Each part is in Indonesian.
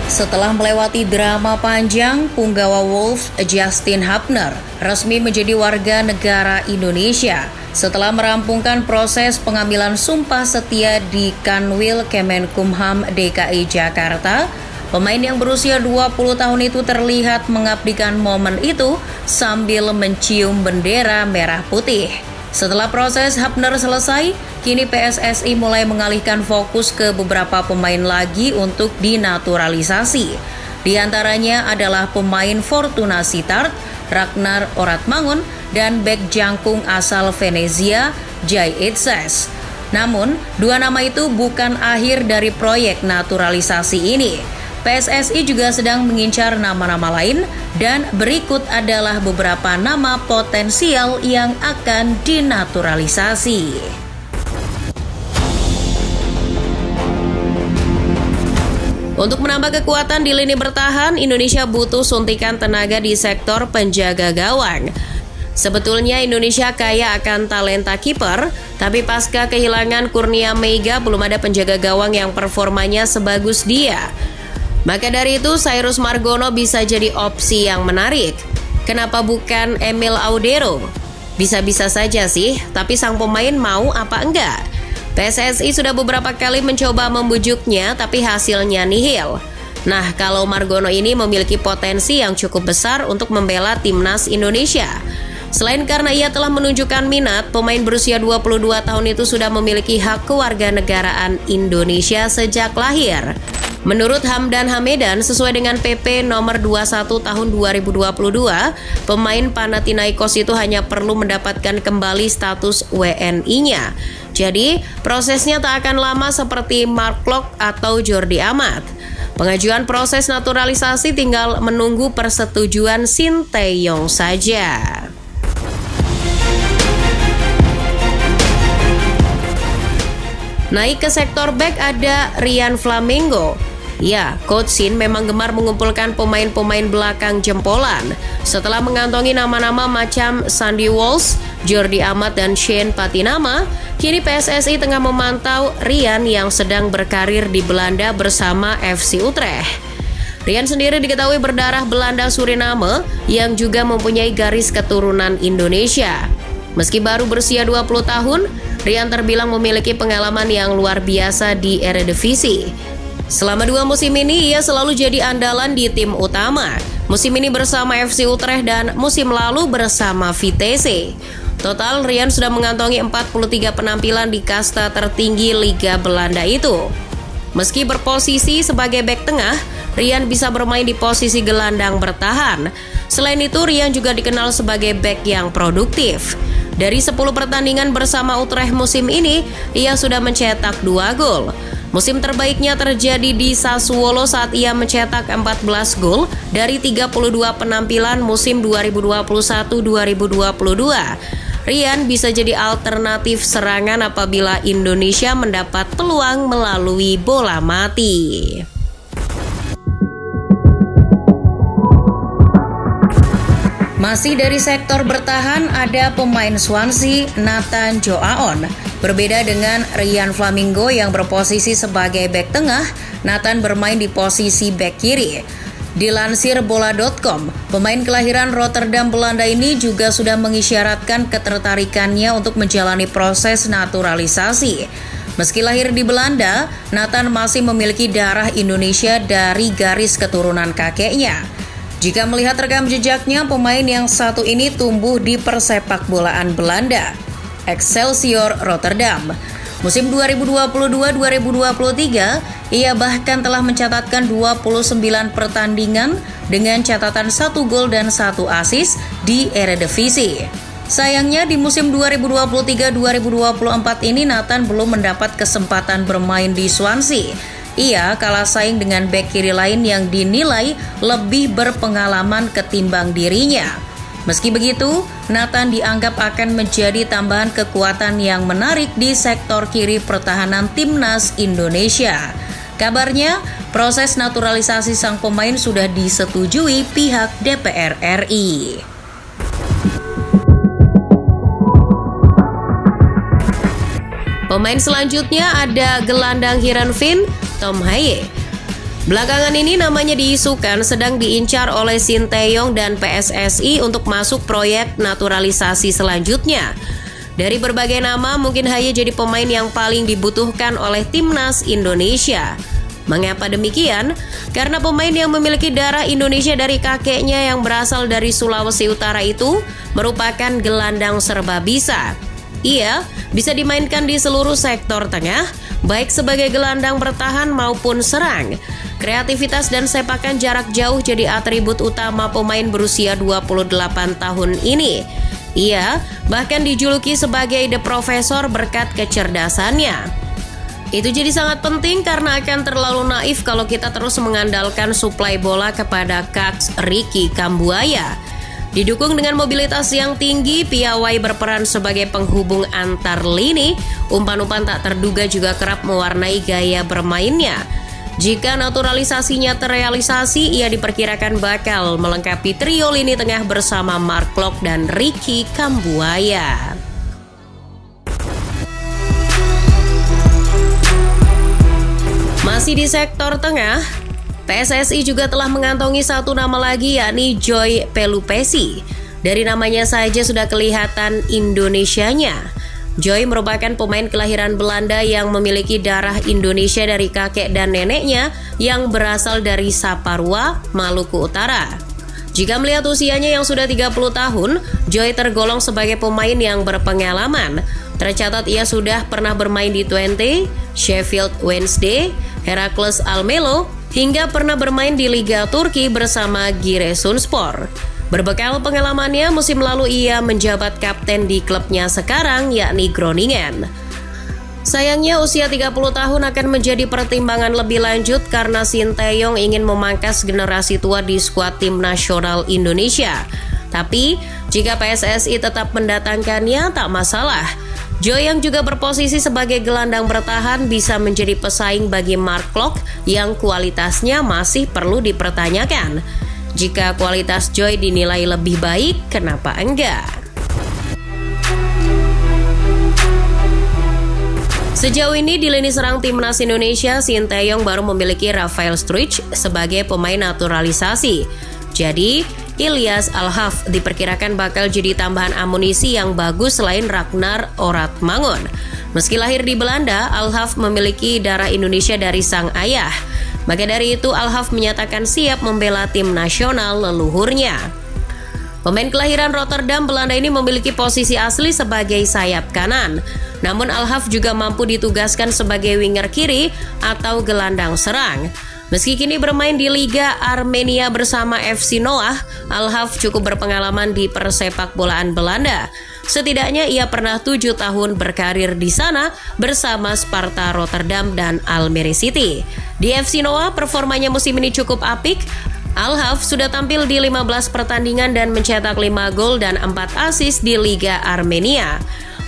Setelah melewati drama panjang, punggawa Wolves Justin Hubner resmi menjadi warga negara Indonesia setelah merampungkan proses pengambilan sumpah setia di Kanwil Kemenkumham DKI Jakarta. Pemain yang berusia 20 tahun itu terlihat mengabdikan momen itu sambil mencium bendera merah putih. Setelah proses Hubner selesai, kini PSSI mulai mengalihkan fokus ke beberapa pemain lagi untuk dinaturalisasi. Di antaranya adalah pemain Fortuna Sittard, Ragnar Oratmangun, dan bek jangkung asal Venezia, Jay Itzes. Namun, dua nama itu bukan akhir dari proyek naturalisasi ini. PSSI juga sedang mengincar nama-nama lain dan berikut adalah beberapa nama potensial yang akan dinaturalisasi. Untuk menambah kekuatan di lini bertahan, Indonesia butuh suntikan tenaga di sektor penjaga gawang. Sebetulnya Indonesia kaya akan talenta kiper, tapi pasca kehilangan Kurnia Meiga belum ada penjaga gawang yang performanya sebagus dia. Maka dari itu, Cyrus Margono bisa jadi opsi yang menarik. Kenapa bukan Emil Audero? Bisa-bisa saja sih, tapi sang pemain mau apa enggak? PSSI sudah beberapa kali mencoba membujuknya, tapi hasilnya nihil. Nah, kalau Margono ini memiliki potensi yang cukup besar untuk membela timnas Indonesia. Selain karena ia telah menunjukkan minat, pemain berusia 22 tahun itu sudah memiliki hak kewarganegaraan Indonesia sejak lahir. Menurut Hamdan Hamedan, sesuai dengan PP nomor 21 tahun 2022, pemain Panathinaikos itu hanya perlu mendapatkan kembali status WNI-nya. Jadi, prosesnya tak akan lama seperti Mark Locke atau Jordi Amat. Pengajuan proses naturalisasi tinggal menunggu persetujuan Sinteyong saja. Naik ke sektor back ada Rian Flamingo. Ya, Coach Shin memang gemar mengumpulkan pemain-pemain belakang jempolan. Setelah mengantongi nama-nama macam Sandy Walsh, Jordi Amat, dan Shane Patinama, kini PSSI tengah memantau Rian yang sedang berkarir di Belanda bersama FC Utrecht. Rian sendiri diketahui berdarah Belanda Suriname yang juga mempunyai garis keturunan Indonesia. Meski baru berusia 20 tahun, Rian terbilang memiliki pengalaman yang luar biasa di Eredivisie. Selama 2 musim ini, ia selalu jadi andalan di tim utama. Musim ini bersama FC Utrecht dan musim lalu bersama Vitesse. Total, Rian sudah mengantongi 43 penampilan di kasta tertinggi Liga Belanda itu. Meski berposisi sebagai bek tengah, Rian bisa bermain di posisi gelandang bertahan. Selain itu, Rian juga dikenal sebagai bek yang produktif. Dari 10 pertandingan bersama Utrecht musim ini, ia sudah mencetak 2 gol. Musim terbaiknya terjadi di Sassuolo saat ia mencetak 14 gol dari 32 penampilan musim 2021-2022. Rian bisa jadi alternatif serangan apabila Indonesia mendapat peluang melalui bola mati. Masih dari sektor bertahan ada pemain Swansea Nathan Joaon. Berbeda dengan Rian Flamingo yang berposisi sebagai bek tengah, Nathan bermain di posisi bek kiri. Dilansir bola.com, pemain kelahiran Rotterdam Belanda ini juga sudah mengisyaratkan ketertarikannya untuk menjalani proses naturalisasi. Meski lahir di Belanda, Nathan masih memiliki darah Indonesia dari garis keturunan kakeknya. Jika melihat rekam jejaknya, pemain yang satu ini tumbuh di persepak bolaan Belanda, Excelsior Rotterdam. Musim 2022-2023, ia bahkan telah mencatatkan 29 pertandingan dengan catatan 1 gol dan 1 assist di Eredivisie. Sayangnya di musim 2023-2024 ini Nathan belum mendapat kesempatan bermain di Swansea. Ia kalah saing dengan bek kiri lain yang dinilai lebih berpengalaman ketimbang dirinya. Meski begitu, Nathan dianggap akan menjadi tambahan kekuatan yang menarik di sektor kiri pertahanan timnas Indonesia. Kabarnya, proses naturalisasi sang pemain sudah disetujui pihak DPR RI. Pemain selanjutnya ada gelandang Heerenveen, Tom Haye. Belakangan ini namanya diisukan sedang diincar oleh Sinteyong dan PSSI untuk masuk proyek naturalisasi selanjutnya. Dari berbagai nama, mungkin Haye jadi pemain yang paling dibutuhkan oleh timnas Indonesia. Mengapa demikian? Karena pemain yang memiliki darah Indonesia dari kakeknya yang berasal dari Sulawesi Utara itu merupakan gelandang serba bisa. Ia bisa dimainkan di seluruh sektor tengah, baik sebagai gelandang bertahan maupun serang. Kreativitas dan sepakan jarak jauh jadi atribut utama pemain berusia 28 tahun ini. Ia bahkan dijuluki sebagai The Professor berkat kecerdasannya. Itu jadi sangat penting karena akan terlalu naif kalau kita terus mengandalkan suplai bola kepada Kaks Ricky Kambuaya. Didukung dengan mobilitas yang tinggi, piawai berperan sebagai penghubung antar lini. Umpan-umpan tak terduga juga kerap mewarnai gaya bermainnya. Jika naturalisasinya terrealisasi, ia diperkirakan bakal melengkapi trio lini tengah bersama Mark Klok dan Ricky Kambuaya. Masih di sektor tengah, PSSI juga telah mengantongi satu nama lagi, yakni Joy Pelupesi. Dari namanya saja sudah kelihatan Indonesianya. Joy merupakan pemain kelahiran Belanda yang memiliki darah Indonesia dari kakek dan neneknya yang berasal dari Saparua, Maluku Utara. Jika melihat usianya yang sudah 30 tahun, Joy tergolong sebagai pemain yang berpengalaman. Tercatat ia sudah pernah bermain di Twente, Sheffield Wednesday, Heracles Almelo, hingga pernah bermain di Liga Turki bersama Giresunspor. Berbekal pengalamannya, musim lalu ia menjabat kapten di klubnya sekarang, yakni Groningen. Sayangnya usia 30 tahun akan menjadi pertimbangan lebih lanjut karena Sinteyong ingin memangkas generasi tua di skuad tim nasional Indonesia. Tapi, jika PSSI tetap mendatangkannya, tak masalah. Joy yang juga berposisi sebagai gelandang bertahan bisa menjadi pesaing bagi Mark Klok yang kualitasnya masih perlu dipertanyakan. Jika kualitas Joy dinilai lebih baik, kenapa enggak? Sejauh ini di lini serang timnas Indonesia, Sinteyong baru memiliki Rafael Struijk sebagai pemain naturalisasi. Jadi, Ilyas Al-Haf diperkirakan bakal jadi tambahan amunisi yang bagus selain Ragnar Oratmangun. Meski lahir di Belanda, Al-Haf memiliki darah Indonesia dari sang ayah. Maka dari itu, Al-Haf menyatakan siap membela tim nasional leluhurnya. Pemain kelahiran Rotterdam, Belanda ini memiliki posisi asli sebagai sayap kanan. Namun Al-Haf juga mampu ditugaskan sebagai winger kiri atau gelandang serang. Meski kini bermain di Liga Armenia bersama FC Noah, Al-Haf cukup berpengalaman di persepak bolaan Belanda. Setidaknya ia pernah 7 tahun berkarir di sana bersama Sparta Rotterdam dan Almere City. Di FC Noah, performanya musim ini cukup apik. Al-Haf sudah tampil di 15 pertandingan dan mencetak 5 gol dan 4 assist di Liga Armenia.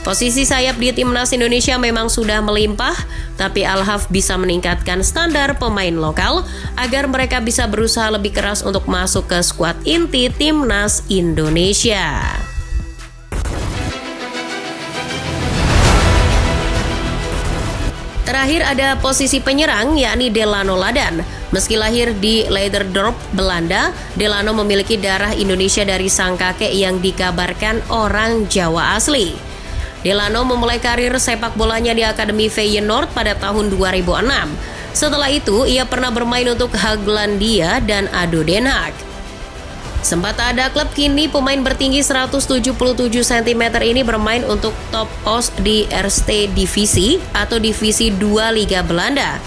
Posisi sayap di timnas Indonesia memang sudah melimpah, tapi Al-Haf bisa meningkatkan standar pemain lokal agar mereka bisa berusaha lebih keras untuk masuk ke skuad inti timnas Indonesia. Terakhir ada posisi penyerang, yakni Delano Ladan. Meski lahir di Leiderdorp, Belanda, Delano memiliki darah Indonesia dari sang kakek yang dikabarkan orang Jawa asli. Delano memulai karir sepak bolanya di Akademi Feyenoord pada tahun 2006. Setelah itu, ia pernah bermain untuk Haglandia dan ADO Den Haag. Sempat ada klub, kini pemain bertinggi 177 cm ini bermain untuk Top Os di Eerste Divisie atau Divisi 2 Liga Belanda.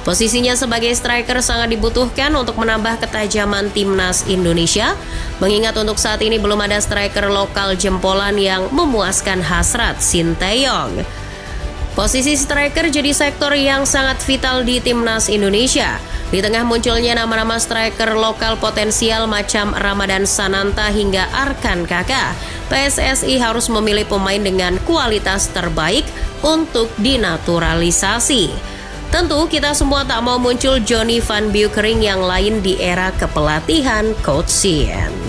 Posisinya sebagai striker sangat dibutuhkan untuk menambah ketajaman timnas Indonesia, mengingat untuk saat ini belum ada striker lokal jempolan yang memuaskan hasrat Sinteyong. Posisi striker jadi sektor yang sangat vital di timnas Indonesia. Di tengah munculnya nama-nama striker lokal potensial macam Ramadan Sananta hingga Arkan Kaka, PSSI harus memilih pemain dengan kualitas terbaik untuk dinaturalisasi. Tentu kita semua tak mau muncul Johnny van Beukering yang lain di era kepelatihan Coach Sien.